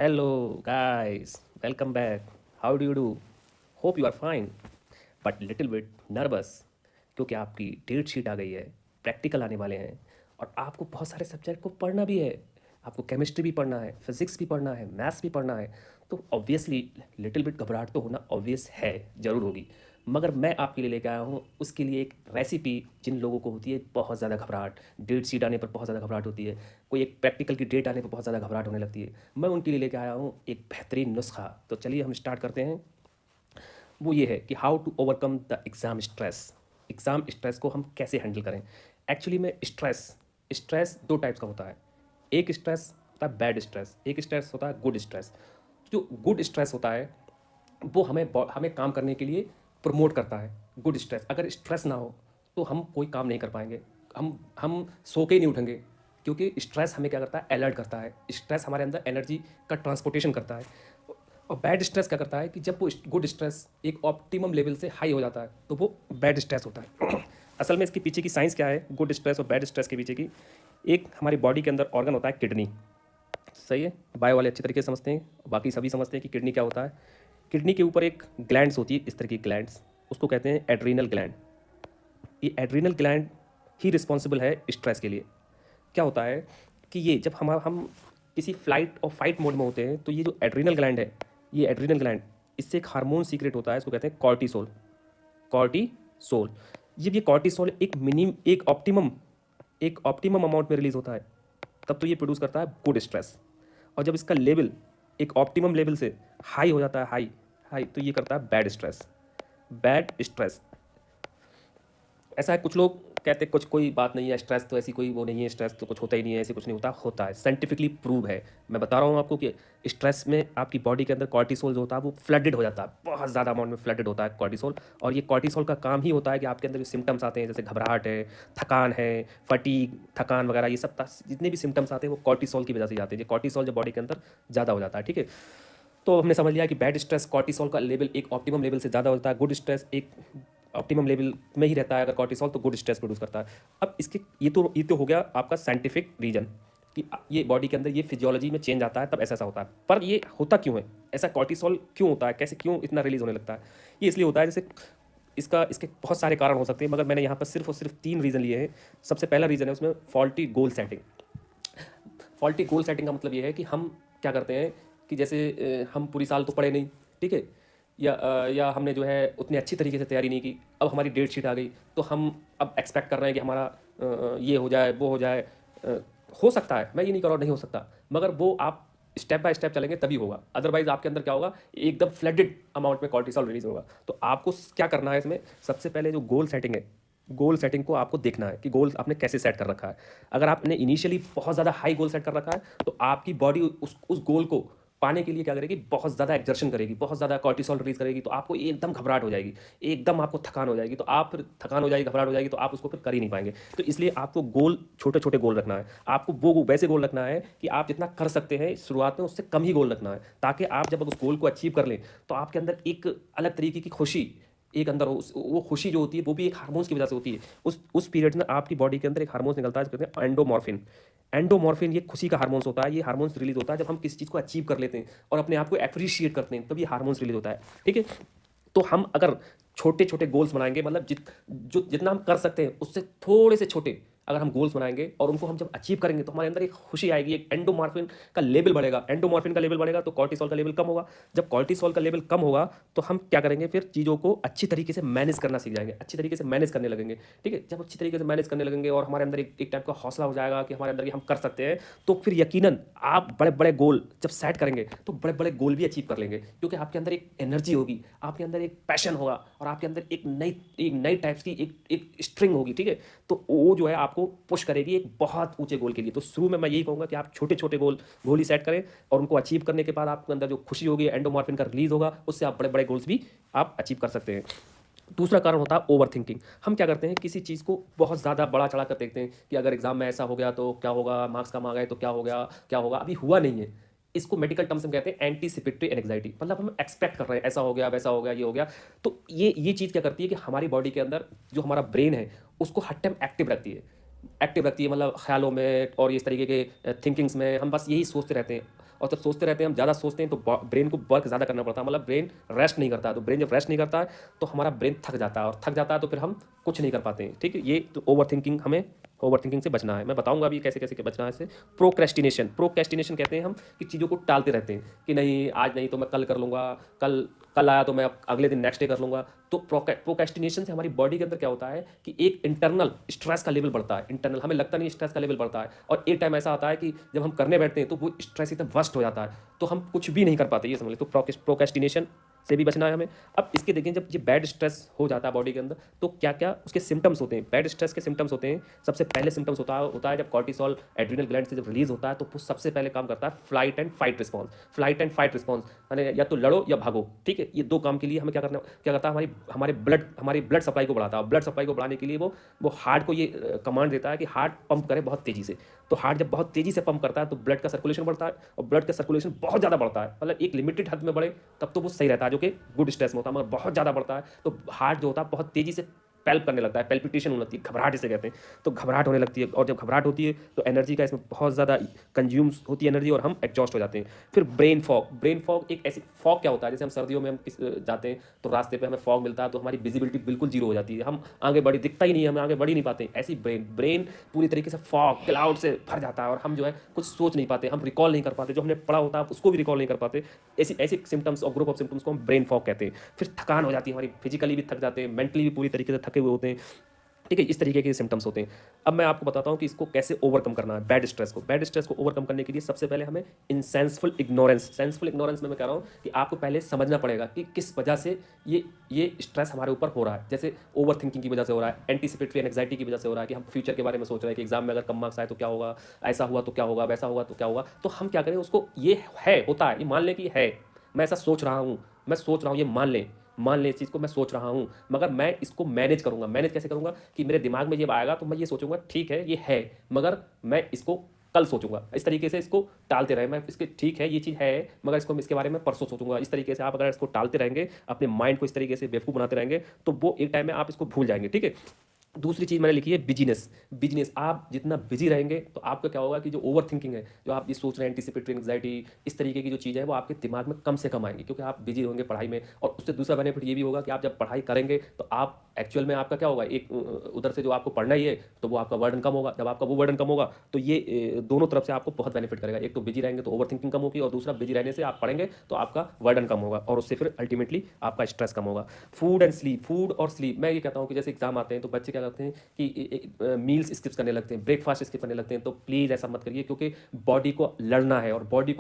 Hello, guys. Welcome back. How do you do? Hope you are fine, but little bit nervous क्योंकि आपकी date sheet आ गई है, practical आने वाले हैं और आपको बहुत सारे सब्जेक्ट को पढ़ना भी है। आपको केमिस्ट्री भी पढ़ना है, फिजिक्स भी पढ़ना है, मैथ्स भी पढ़ना है। तो ऑब्वियसली लिटिल बिट घबराहट तो होना ऑब्वियस है, ज़रूर होगी। मगर मैं आपके लिए लेकर आया हूँ उसके लिए एक रेसिपी। जिन लोगों को होती है बहुत ज़्यादा घबराहट, डेट शीट आने पर बहुत ज़्यादा घबराहट होती है, कोई एक प्रैक्टिकल की डेट आने पर बहुत ज़्यादा घबराहट होने लगती है, मैं उनके लिए लेकर आया हूँ एक बेहतरीन नुस्खा। तो चलिए हम स्टार्ट करते हैं। वो ये है कि how to overcome the exam stress. Exam stress को हम कैसे हैंडल करें। एक्चुअली में स्ट्रेस स्ट्रेस दो टाइप्स का होता है। एक स्ट्रेस होता है बैड स्ट्रेस, एक स्ट्रेस होता है गुड स्ट्रेस। जो गुड स्ट्रेस होता है वो हमें काम करने के लिए प्रमोट करता है। गुड स्ट्रेस, अगर स्ट्रेस ना हो तो हम कोई काम नहीं कर पाएंगे। हम सो के ही नहीं उठेंगे, क्योंकि स्ट्रेस हमें क्या करता है, अलर्ट करता है। स्ट्रेस हमारे अंदर एनर्जी का ट्रांसपोर्टेशन करता है। और बैड स्ट्रेस क्या करता है कि जब वो गुड स्ट्रेस एक ऑप्टिमम लेवल से हाई हो जाता है तो वो बैड स्ट्रेस होता है। असल में इसके पीछे की साइंस क्या है, गुड स्ट्रेस और बैड स्ट्रेस के पीछे की, एक हमारी बॉडी के अंदर ऑर्गन होता है किडनी। सही है, बायो वाले अच्छी तरीके से समझते हैं, बाकी सभी समझते हैं कि किडनी क्या होता है। किडनी के ऊपर एक ग्लैंड्स होती है, इस तरह की ग्लैंड्स, उसको कहते हैं एड्रीनल ग्लैंड। ये एड्रीनल ग्लैंड ही रिस्पॉन्सिबल है स्ट्रेस के लिए। क्या होता है कि ये जब हम किसी फ्लाइट और फाइट मोड में होते हैं तो ये जो एड्रीनल ग्लैंड है, ये एड्रीनल ग्लैंड, इससे एक हार्मोन सीक्रेट होता है, इसको कहते हैं कॉर्टिसोल। कॉर्टिसोल, जब ये कॉर्टिसोल एक ऑप्टिमम अमाउंट में रिलीज होता है तब तो ये प्रोड्यूस करता है गुड स्ट्रेस। और जब इसका लेवल एक ऑप्टिमम लेवल से हाई हो जाता है, हाई हाई, तो ये करता है बैड स्ट्रेस। बैड स्ट्रेस ऐसा है, कुछ लोग कहते हैं कुछ कोई बात नहीं है, स्ट्रेस तो ऐसी कोई वो नहीं है, स्ट्रेस तो कुछ होता ही नहीं है, ऐसे कुछ नहीं होता। होता है, साइंटिफिकली प्रूव है। मैं बता रहा हूँ आपको कि स्ट्रेस में आपकी बॉडी के अंदर कॉर्टिसोल जो होता है वो फ्लडेड हो जाता है, बहुत ज़्यादा अमाउंट में फ्लडेड होता है कॉर्टिसोल। और ये कॉर्टिसोल का काम ही होता है कि आपके अंदर जो सिम्टम्स आते हैं, जैसे घबराहट है, थकान है, फटीग, थकान वगैरह, ये सब जितने भी सिम्टम्स आते हैं वो कॉर्टिसोल की वजह से आते हैं। ये कॉर्टिसोल जब बॉडी के अंदर ज़्यादा हो जाता है, ठीक है। तो हमने समझ लिया कि बैड स्ट्रेस कॉर्टिसोल का लेवल एक ऑप्टिमम लेवल से ज़्यादा होता है, गुड स्ट्रेस एक ऑप्टिमम लेवल में ही रहता है। अगर कॉर्टिसोल तो गुड स्ट्रेस प्रोड्यूस करता है। अब इसके ये तो हो गया आपका साइंटिफिक रीजन कि ये बॉडी के अंदर ये फिजियोलॉजी में चेंज आता है तब ऐसा होता है। पर ये होता क्यों है, ऐसा कॉर्टिसोल क्यों होता है, कैसे क्यों इतना रिलीज होने लगता है। ये इसलिए होता है, जैसे इसके बहुत सारे कारण हो सकते हैं, मगर मैंने यहाँ पर सिर्फ और सिर्फ 3 रीज़न लिए हैं। सबसे पहला रीज़न है उसमें faulty goal setting. Faulty goal setting का मतलब ये है कि हम क्या करते हैं कि जैसे हम पूरी साल तो पढ़े नहीं, ठीक है, या हमने जो है उतनी अच्छी तरीके से तैयारी नहीं की। अब हमारी डेट शीट आ गई तो हम अब एक्सपेक्ट कर रहे हैं कि हमारा ये हो जाए, वो हो जाए। अ, हो सकता है, मैं ये नहीं कर रहा हूँ नहीं हो सकता, मगर वो आप स्टेप बाय स्टेप चलेंगे तभी होगा। अदरवाइज आपके अंदर क्या होगा, एकदम फ्लडेड अमाउंट में कॉर्टिसोल रिलीज होगा। तो आपको क्या करना है इसमें, सबसे पहले जो गोल सेटिंग है, गोल सेटिंग को आपको देखना है कि गोल आपने कैसे सेट कर रखा है। अगर आपने इनिशियली बहुत ज़्यादा हाई गोल सेट कर रखा है तो आपकी बॉडी उस गोल को पाने के लिए क्या करेगी, बहुत ज़्यादा एक्जर्शन करेगी, बहुत ज़्यादा कॉर्टिसोल रिलीज करेगी। तो आपको एकदम घबराहट हो जाएगी, एकदम आपको थकान हो जाएगी, तो आप फिर थकान हो जाएगी, घबराहट हो जाएगी, तो आप उसको फिर कर ही नहीं पाएंगे। तो इसलिए आपको गोल छोटे छोटे गोल रखना है। आपको वो वैसे गोल रखना है कि आप जितना कर सकते हैं शुरुआत में उससे कम ही गोल रखना है, ताकि आप जब उस गोल को अचीव कर लें तो आपके अंदर एक अलग तरीके की खुशी एक अंदर हो। वो खुशी जो होती है वो भी एक हार्मोन्स की वजह से होती है। उस पीरियड में आपकी बॉडी के अंदर एक हार्मोन्स निकलता है, जिसको कहते हैं एंडोमॉर्फिन। एंडोमॉर्फिन ये खुशी का हार्मोन्स होता है। ये हार्मोन्स रिलीज होता है जब हम किसी चीज़ को अचीव कर लेते हैं और अपने आप को एप्रिशिएट करते हैं, तब ये हार्मोन्स रिलीज होता है, ठीक है। तो हम अगर छोटे छोटे गोल्स बनाएंगे, मतलब जितना हम कर सकते हैं उससे थोड़े से छोटे अगर हम गोल्स बनाएंगे और उनको हम जब अचीव करेंगे तो हमारे अंदर एक खुशी आएगी, एक एंडोमॉर्फिन का लेवल बढ़ेगा। एंडोमॉर्फिन का लेवल बढ़ेगा तो कॉर्टिसोल का लेवल कम होगा। जब कॉर्टिसोल का लेवल कम होगा तो हम क्या करेंगे, फिर चीज़ों को अच्छी तरीके से मैनेज करना सीख जाएंगे, अच्छी तरीके से मैनेज करने लगेंगे, ठीक है। जब अच्छी तरीके से मैनेज करने लगेंगे और हमारे अंदर एक टाइप का हौसला हो जाएगा कि हमारे अंदर ये हम कर सकते हैं, तो फिर यकीनन आप बड़े बड़े गोल जब सेट करेंगे तो बड़े बड़े गोल भी अचीव कर लेंगे, क्योंकि आपके अंदर एक एनर्जी होगी, आपके अंदर एक पैशन होगा और आपके अंदर एक नई टाइप्स की एक स्ट्रिंग होगी, ठीक है। तो वो जो है आपको पुश करेगी एक बहुत ऊंचे गोल के लिए। तो शुरू में मैं यही कहूँगा कि आप छोटे छोटे गोल ही सेट करें और उनको अचीव करने के बाद आपके अंदर जो खुशी होगी, एंडोमॉर्फिन का रिलीज होगा, उससे आप बड़े बड़े गोल्स भी आप अचीव कर सकते हैं। दूसरा कारण होता है ओवर थिंकिंग। हम क्या करते हैं, किसी चीज़ को बहुत ज़्यादा बड़ा चढ़ा कर देखते हैं कि अगर एग्जाम में ऐसा हो गया तो क्या होगा, मार्क्स कम आ गए तो क्या हो गया, क्या होगा, अभी हुआ नहीं है। इसको मेडिकल टर्म्स में कहते हैं एंटीसिपेटरी एंग्जाइटी, मतलब हम एक्सपेक्ट कर रहे हैं ऐसा हो गया, वैसा हो गया, ये हो गया। तो ये चीज़ क्या करती है कि हमारी बॉडी के अंदर जो हमारा ब्रेन है उसको हर टाइम एक्टिव रखती है, मतलब ख्यालों में और इस तरीके के थिंकिंग्स में हम बस यही सोचते रहते हैं। और जब सोचते रहते हैं, हम ज़्यादा सोचते हैं, तो ब्रेन को वर्क ज़्यादा करना पड़ता है, मतलब ब्रेन रेस्ट नहीं करता है। तो ब्रेन जब रेस्ट नहीं करता है तो हमारा ब्रेन थक जाता है, और थक जाता है तो फिर हम कुछ नहीं कर पाते हैं। ठीक है, ये तो ओवर थिंकिंग से बचना है। मैं बताऊंगा अभी कैसे कैसे बचना है इससे। प्रोक्रेस्टिनेशन कहते हैं हम कि चीज़ों को टालते रहते हैं कि नहीं, आज नहीं तो मैं कल कर लूँगा, कल कल आया तो मैं अगले दिन नेक्स्ट डे कर लूँगा। तो प्रोक्रेस्टिनेशन से हमारी बॉडी के अंदर क्या होता है कि एक इंटरनल स्ट्रेस का लेवल बढ़ता है। इंटरनल हमें लगता नहीं, स्ट्रेस का लेवल बढ़ता है, और एक टाइम ऐसा आता है कि जब हम करने बैठते हैं तो वो स्ट्रेस एकदम वर्स्ट हो जाता है, तो हम कुछ भी नहीं कर पाते, ये समझ लो। तो प्रोक्रेस्टिनेशन से भी बचना है हमें। अब इसके देखें, जब ये बैड स्ट्रेस हो जाता है बॉडी के अंदर, तो क्या क्या उसके सिम्टम्स होते हैं, बैड स्ट्रेस के सिम्टम्स होते हैं। सबसे पहले सिम्टम्स होता है जब कॉर्टिसोल एड्रिनल ग्लैंड से जब रिलीज होता है, तो वो सबसे पहले काम करता है फ्लाइट एंड फाइट रिस्पॉन्स। यानी या तो लड़ो या भागो। ठीक है, ये दो काम के लिए हमें क्या करता है, हमारी ब्लड सप्लाई को बढ़ाता है। ब्लड सप्लाई को बढ़ाने के लिए वो हार्ट को ये कमांड देता है कि हार्ट पंप करे बहुत तेजी से। तो हार्ट जब बहुत तेजी से पंप करता है तो ब्लड का सर्कुलेशन बढ़ता है, और ब्लड का सर्कुलेशन बहुत ज़्यादा बढ़ता है, मतलब एक लिमिटेड हद में बढ़े तब तो वो सही रहता है, जो कि गुड स्ट्रेस में होता है। मगर बहुत ज़्यादा बढ़ता है तो हार्ट जो होता है बहुत तेज़ी से पैल्प करने लगता है, पैल्पिटेशन होने लगती है, घबराहट इसे कहते हैं। तो घबराहट होने लगती है, और जब घबराहट होती है तो एनर्जी का इसमें बहुत ज़्यादा कंज्यूम्स होती है एनर्जी, और हम एग्जॉस्ट हो जाते हैं। फिर ब्रेन फॉग एक ऐसी फॉग क्या होता है, जैसे हम सर्दियों में हम जाते हैं तो रास्ते पे हमें फॉग मिलता है, तो हमारी विजिबिलिटी बिल्कुल जीरो हो जाती है, हम आगे बढ़ी दिखता ही नहीं है, हम आगे बढ़ ही नहीं पाते। ऐसी ब्रेन पूरी तरीके से फॉग क्लाउड से भर जाता है, और हम जो है कुछ सोच नहीं पाते, हम रिकॉल नहीं कर पाते, जो हमने पढ़ा होता है उसको भी रिकॉल नहीं कर पाते। ऐसी सिम्टम्स और ग्रुप ऑफ सिम्टम्स को हम ब्रेन फॉग कहते हैं। फिर थकान हो जाती है हमारी, फिजिकली भी थक जाते हैं, मेंटली भी पूरी तरीके से थके हुए होते हैं। ठीक है, इस तरीके के सिम्टम्स होते हैं। अब मैं आपको बताता हूँ कि इसको कैसे ओवरकम करना है, बैड स्ट्रेस को ओवरकम करने के लिए सबसे पहले हमें सेंसफुल इग्नोरेंस में मैं कह रहा हूँ कि आपको पहले समझना पड़ेगा कि किस वजह से ये स्ट्रेस हमारे ऊपर हो रहा है। जैसे ओवर थिंकिंग की वजह से हो रहा है, एंटीसिपेटरी एंग्जाइटी की वजह से हो रहा है कि हम फ्यूचर के बारे में सोच रहे हैं कि एग्जाम में अगर कम मार्क्स आए तो क्या होगा, ऐसा हुआ तो क्या होगा, वैसा होगा तो क्या होगा। तो हम क्या करें, उसको ये होता है, ये मान लें कि है, मैं ऐसा सोच रहा हूँ, ये मान लें इस चीज़ को, मैं सोच रहा हूँ, मगर मैं इसको मैनेज करूँगा। मैनेज कैसे करूँगा कि मेरे दिमाग में ये आएगा तो मैं ये सोचूंगा ठीक है ये है, मगर मैं इसको कल सोचूंगा। इस तरीके से इसको टालते रहे, मैं इसके ठीक है ये चीज़ है मगर इसके बारे में परसों सोचूंगा। इस तरीके से आप अगर इसको टालते रहेंगे, अपने माइंड को इस तरीके से बेवकूफ़ बनाते रहेंगे, तो वो एक टाइम में आप इसको भूल जाएंगे। ठीक है, दूसरी चीज़ मैंने लिखी है बिजनेस। आप जितना बिजी रहेंगे तो आपका क्या होगा कि जो ओवर थिंकिंग है, जो आप ये सोच रहे हैं एंटीसिपेटरी एंग्जाइटी, इस तरीके की जो चीज़ है वो आपके दिमाग में कम से कम आएंगी, क्योंकि आप बिजी होंगे पढ़ाई में। और उससे दूसरा बेनिफिट ये भी होगा कि आप जब पढ़ाई करेंगे तो आप एक्चुअल में आपका क्या होगा, एक उधर से जो आपको पढ़ना ही है तो वो आपका वर्डन कम होगा। जब आपका वो वर्डन कम होगा तो ये दोनों तरफ से आपको बहुत बेनिफिट करेगा। एक तो बिजी रहेंगे तो ओवर थिंकिंग कम होगी, और दूसरा बिजी रहने से आप पढ़ेंगे तो आपका वर्डन कम होगा, और उससे फिर अल्टीमेटली आपका स्ट्रेस कम होगा। फूड और स्लीप, मैं ये कहता हूँ कि जैसे एग्जाम आते हैं तो बच्चे क्या करते हैं कि मील्स स्किप करने लगते हैं, ब्रेकफास्ट स्किप करने लगते हैं। तो प्लीज़ ऐसा मत करिए, क्योंकि बॉडी को लड़ना है, और बॉडी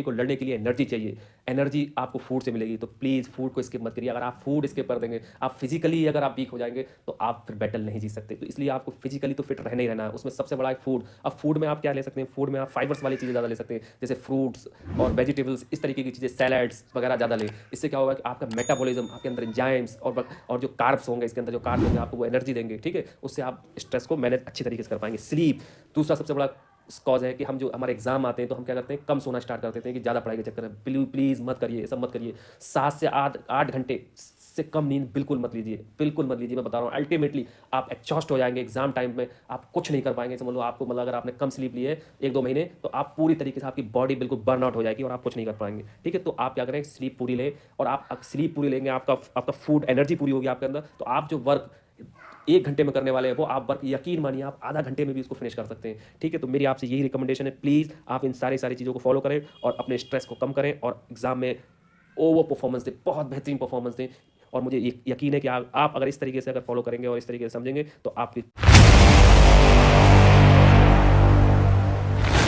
को लड़ने के लिए एनर्जी चाहिए। एनर्जी आपको फूड से मिलेगी, तो प्लीज़ फूड को स्किप मत करिए। अगर आप फूड स्किप कर देंगे, आप फिजिकली अगर आप वीक हो जाएंगे तो आप फिर बैटल नहीं जीत सकते। तो इसलिए आपको फिजिकली तो फिट रहना ही रहना है, उसमें सबसे बड़ा है फूड। अब फूड में आप क्या ले सकते हैं, फूड में आप फाइबर्स वाली चीज़ें ज़्यादा ले सकते हैं, जैसे फ्रूट्स और वेजिटेबल्स, इस तरीके की चीज़ें, सैलड्स वगैरह ज़्यादा लें। इससे क्या होगा कि आपका मेटाबॉलिज्म, आपके अंदर एंजाइम्स और जो कार्ब्स होंगे, इसके अंदर जो कार्ब्स होंगे आपको वो एनर्जी देंगे। ठीक है, उससे आप स्ट्रेस को मैनेज अच्छी तरीके से कर पाएंगे। स्लीप दूसरा सबसे बड़ा कॉज है कि हम जो हमारे एग्जाम आते हैं तो हम क्या करते हैं, कम सोना स्टार्ट कर देते हैं कि ज़्यादा पढ़ाई के चक्कर में। प्लीज़ मत करिए, सब मत करिए। 7 से 8 घंटे से कम नींद बिल्कुल मत लीजिए, मैं बता रहा हूँ। अल्टीमेटली आप एग्जॉस्ट हो जाएंगे एग्जाम टाइम में, आप कुछ नहीं कर पाएंगे। समझ लो आपको, मतलब अगर आपने कम स्लीप ली है 1-2 महीने, तो आप पूरी तरीके से आपकी बॉडी बिल्कुल बर्न आउट हो जाएगी और आप कुछ नहीं कर पाएंगे। ठीक है, तो आप क्या करें, स्लीप पूरी लें, और आप स्लीप पूरी लेंगे, आपका फूड एनर्जी पूरी होगी आपके अंदर, तो आप जो वर्क 1 घंटे में करने वाले हैं वो आप वर्क, यकीन मानिए, आप आधा घंटे में भी इसको फिनिश कर सकते हैं। ठीक है, तो मेरी आपसे यही रिकमेंडेशन है, प्लीज़ आप इन सारी चीज़ों को फॉलो करें और अपने स्ट्रेस को कम करें, और एग्जाम में ओवर परफॉर्मेंस दें, बहुत बेहतरीन परफॉर्मेंस दें। और मुझे यकीन है कि आप अगर इस तरीके से अगर फॉलो करेंगे और इस तरीके से समझेंगे तो आपकी